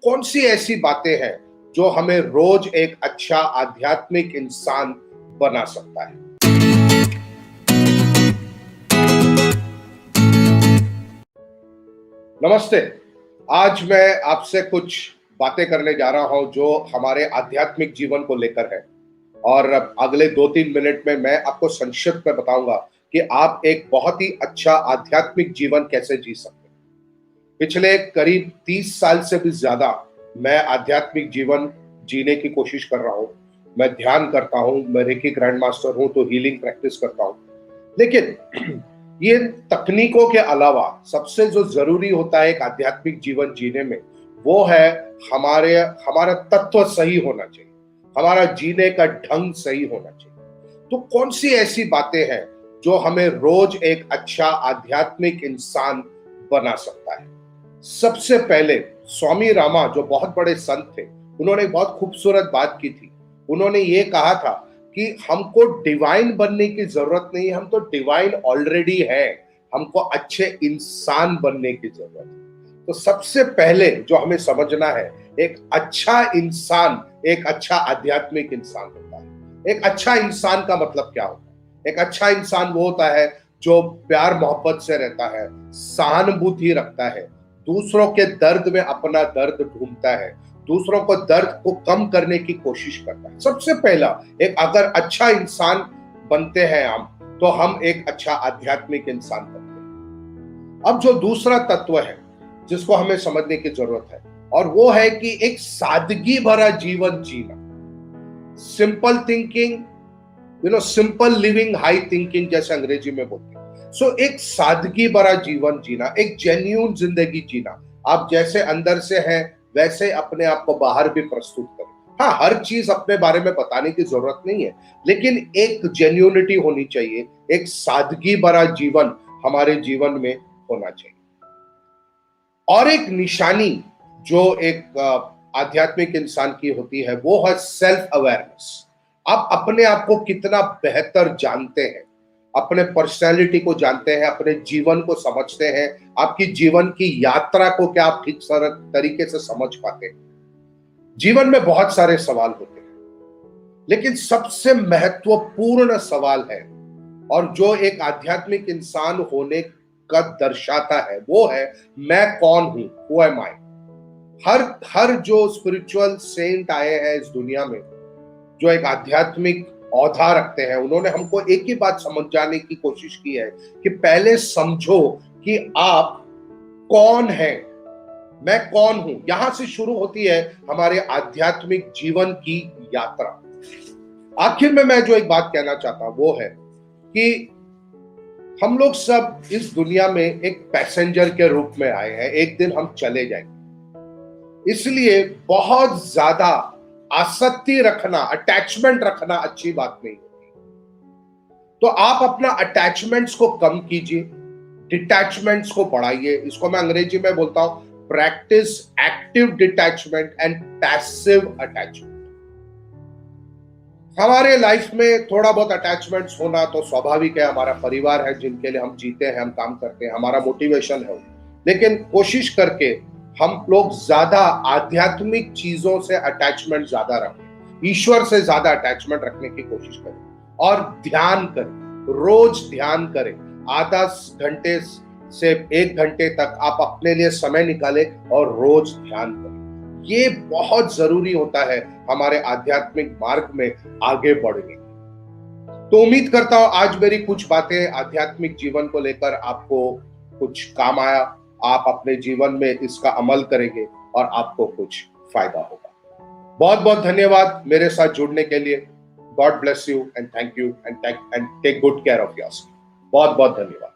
कौन सी ऐसी बातें हैं जो हमें रोज एक अच्छा आध्यात्मिक इंसान बना सकता है? नमस्ते। आज मैं आपसे कुछ बातें करने जा रहा हूं जो हमारे आध्यात्मिक जीवन को लेकर है। और अगले 2-3 मिनट में मैं आपको संक्षिप्त में बताऊंगा कि आप एक बहुत ही अच्छा आध्यात्मिक जीवन कैसे जी सकते हैं। पिछले करीब 30 साल से भी ज्यादा मैं आध्यात्मिक जीवन जीने की कोशिश कर रहा हूं। मैं ध्यान करता हूं, मैं रेकी ग्रैंड मास्टर हूं, तो हीलिंग प्रैक्टिस करता हूं। लेकिन ये तकनीकों के अलावा सबसे जो जरूरी होता है एक आध्यात्मिक जीवन जीने में, वो है हमारे हमारा तत्व सही होना चाहिए, हमारा जीने का ढंग सही होना चाहिए। तो कौन सी ऐसी बातें हैं जो हमें रोज एक अच्छा आध्यात्मिक इंसान बना सकता है? सबसे पहले स्वामी रामा, जो बहुत बड़े संत थे, उन्होंने एक बहुत खूबसूरत बात की थी। उन्होंने ये कहा था कि हमको डिवाइन बनने की जरूरत नहीं, हम तो डिवाइन ऑलरेडी है, हमको अच्छे इंसान बनने की जरूरत है। तो सबसे पहले जो हमें समझना है, एक अच्छा इंसान एक अच्छा आध्यात्मिक इंसान होता है। एक अच्छा इंसान का मतलब क्या होता है? एक अच्छा इंसान वो होता है जो प्यार मोहब्बत से रहता है, सहानुभूति रखता है, दूसरों के दर्द में अपना दर्द ढूंढता है, दूसरों को दर्द को कम करने की कोशिश करता है। सबसे पहला, एक अगर अच्छा इंसान बनते हैं हम, तो हम एक अच्छा आध्यात्मिक इंसान बनते हैं। अब जो दूसरा तत्व है जिसको हमें समझने की जरूरत है, और वो है कि एक सादगी भरा जीवन जीना। Simple thinking, simple living, high thinking जैसे अंग्रेजी में बोलते हैं। सो एक सादगी भरा जीवन जीना, एक जेन्युइन जिंदगी जीना। आप जैसे अंदर से हैं वैसे अपने आप को बाहर भी प्रस्तुत करें। हाँ, हर चीज अपने बारे में बताने की जरूरत नहीं है, लेकिन एक जेन्युइनिटी होनी चाहिए, एक सादगी भरा जीवन हमारे जीवन में होना चाहिए। और एक निशानी जो एक आध्यात्मिक इंसान की होती है, वो है सेल्फ अवेयरनेस। आप अपने आप को कितना बेहतर जानते हैं, अपने पर्सनैलिटी को जानते हैं, अपने जीवन को समझते हैं, आपकी जीवन की यात्रा को क्या आप ठीक तरीके से समझ पाते हैं। जीवन में बहुत सारे सवाल होते हैं, लेकिन सबसे महत्वपूर्ण सवाल है, और जो एक आध्यात्मिक इंसान होने का दर्शाता है, वो है मैं कौन हूं, हु एम आई। हर हर जो स्पिरिचुअल सेंट आए हैं इस दुनिया में, जो एक आध्यात्मिक औधा रखते हैं, उन्होंने हमको एक ही बात समझाने की कोशिश की है कि पहले समझो कि आप कौन हैं, मैं कौन हूं। यहां से शुरू होती है हमारे आध्यात्मिक जीवन की यात्रा। आखिर में मैं जो एक बात कहना चाहता हूं वो है कि हम लोग सब इस दुनिया में एक पैसेंजर के रूप में आए हैं, एक दिन हम चले जाएंगे। इसलिए बहुत ज्यादा आसक्ति रखना, अटैचमेंट रखना अच्छी बात नहीं होती। तो आप अपना अटैचमेंट्स को कम कीजिए, डिटैचमेंट्स को बढ़ाइए। इसको मैं अंग्रेजी में बोलता हूं practice active detachment and passive attachment. हमारे लाइफ में थोड़ा बहुत अटैचमेंट्स होना तो स्वाभाविक है, हमारा परिवार है जिनके लिए हम जीते हैं, हम काम करते हैं, हमारा मोटिवेशन है। लेकिन कोशिश करके हम लोग ज्यादा आध्यात्मिक चीजों से अटैचमेंट ज्यादा रखें, ईश्वर से ज्यादा अटैचमेंट रखने की कोशिश करें। और ध्यान करें, रोज ध्यान करें। आधा घंटे से 1 घंटे तक आप अपने लिए समय निकालें और रोज ध्यान करें। ये बहुत जरूरी होता है हमारे आध्यात्मिक मार्ग में आगे बढ़ने। तो उम्मीद करता हूं आज मेरी कुछ बातें आध्यात्मिक जीवन को लेकर आपको कुछ काम आया। आप अपने जीवन में इसका अमल करेंगे और आपको कुछ फायदा होगा। बहुत बहुत धन्यवाद मेरे साथ जुड़ने के लिए। God bless you and thank you and take good care of yourself. बहुत बहुत धन्यवाद।